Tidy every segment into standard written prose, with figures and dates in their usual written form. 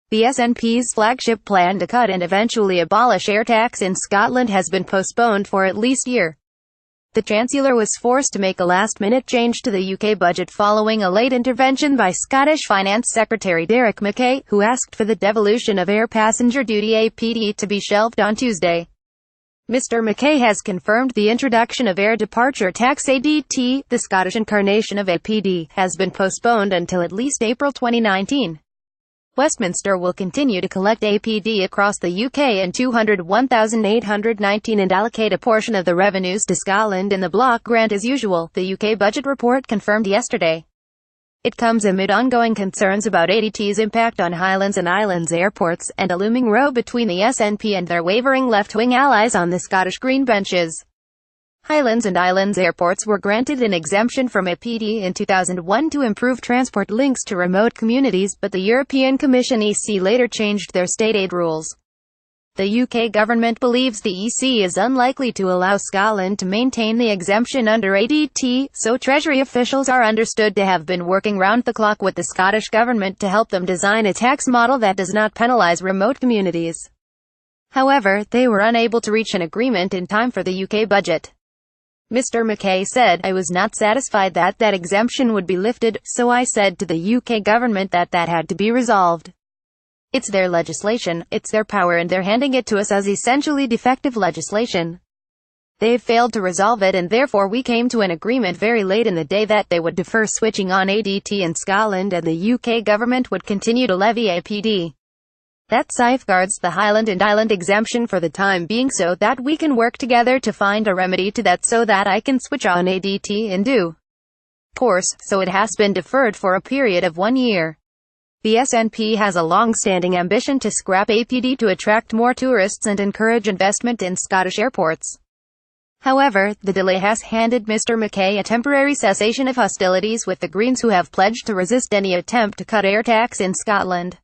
The SNP's flagship plan to cut and eventually abolish air tax in Scotland has been postponed for at least a year. The Chancellor was forced to make a last-minute change to the UK budget following a late intervention by Scottish Finance Secretary Derek Mackay, who asked for the devolution of Air Passenger Duty APD to be shelved on Tuesday. Mr. Mackay has confirmed the introduction of Air Departure Tax ADT, the Scottish incarnation of APD, has been postponed until at least April 2019. Westminster will continue to collect APD across the UK in 201,819 and allocate a portion of the revenues to Scotland in the block grant as usual, the UK budget report confirmed yesterday. It comes amid ongoing concerns about ADT's impact on Highlands and Islands airports, and a looming row between the SNP and their wavering left-wing allies on the Scottish Green benches. Highlands and Islands airports were granted an exemption from APD in 2001 to improve transport links to remote communities, but the European Commission (EC) later changed their state aid rules. The UK government believes the EC is unlikely to allow Scotland to maintain the exemption under ADT, so Treasury officials are understood to have been working round the clock with the Scottish government to help them design a tax model that does not penalise remote communities. However, they were unable to reach an agreement in time for the UK budget. Mr. Mackay said, "I was not satisfied that exemption would be lifted, so I said to the UK government that had to be resolved. It's their legislation, it's their power, and they're handing it to us as essentially defective legislation. They've failed to resolve it, and therefore we came to an agreement very late in the day that they would defer switching on ADT in Scotland and the UK government would continue to levy APD. That safeguards the Highland and Island exemption for the time being so that we can work together to find a remedy to that so that I can switch on ADT in due course, so it has been deferred for a period of 1 year. The SNP has a long-standing ambition to scrap APD to attract more tourists and encourage investment in Scottish airports. However, the delay has handed Mr. Mackay a temporary cessation of hostilities with the Greens, who have pledged to resist any attempt to cut air tax in Scotland.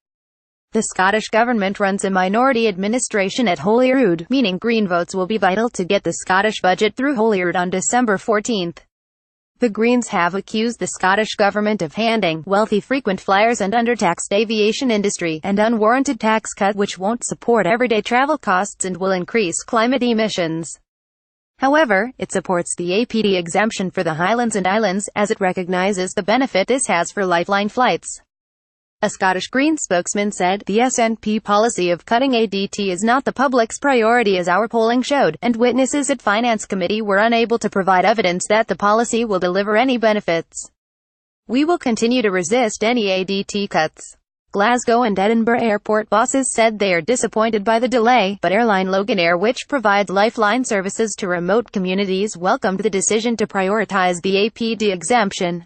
The Scottish government runs a minority administration at Holyrood, meaning Green votes will be vital to get the Scottish budget through Holyrood on December 14. The Greens have accused the Scottish government of handing wealthy frequent flyers and undertaxed aviation industry an unwarranted tax cut which won't support everyday travel costs and will increase climate emissions. However, it supports the APD exemption for the Highlands and Islands, as it recognises the benefit this has for lifeline flights. A Scottish Green spokesman said, "The SNP policy of cutting ADT is not the public's priority as our polling showed, and witnesses at Finance Committee were unable to provide evidence that the policy will deliver any benefits. We will continue to resist any ADT cuts." Glasgow and Edinburgh airport bosses said they are disappointed by the delay, but airline Loganair, which provides lifeline services to remote communities, welcomed the decision to prioritise the APD exemption.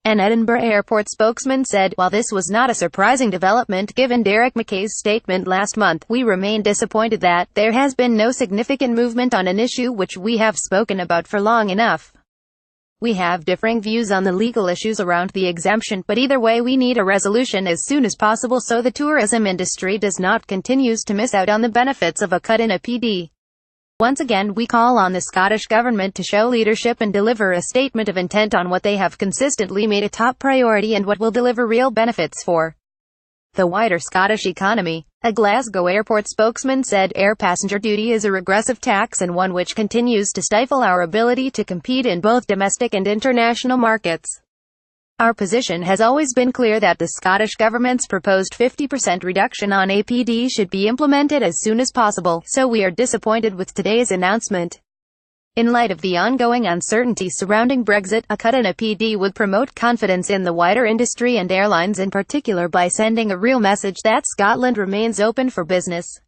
An Edinburgh airport spokesman said, "While this was not a surprising development given Derek Mackay's statement last month, we remain disappointed that there has been no significant movement on an issue which we have spoken about for long enough. We have differing views on the legal issues around the exemption, but either way we need a resolution as soon as possible so the tourism industry does not continue to miss out on the benefits of a cut in APD. Once again we call on the Scottish Government to show leadership and deliver a statement of intent on what they have consistently made a top priority and what will deliver real benefits for the wider Scottish economy." A Glasgow airport spokesman said, "Air passenger duty is a regressive tax and one which continues to stifle our ability to compete in both domestic and international markets. Our position has always been clear that the Scottish Government's proposed 50% reduction on APD should be implemented as soon as possible, so we are disappointed with today's announcement. In light of the ongoing uncertainty surrounding Brexit, a cut in APD would promote confidence in the wider industry and airlines in particular by sending a real message that Scotland remains open for business."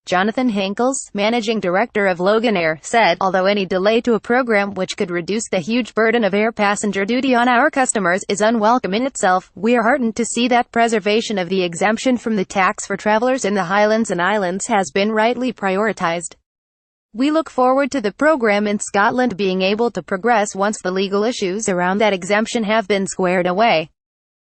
Jonathan Hinkles, managing director of Loganair, said, "Although any delay to a program which could reduce the huge burden of air passenger duty on our customers is unwelcome in itself, we are heartened to see that preservation of the exemption from the tax for travellers in the Highlands and Islands has been rightly prioritised. We look forward to the program in Scotland being able to progress once the legal issues around that exemption have been squared away."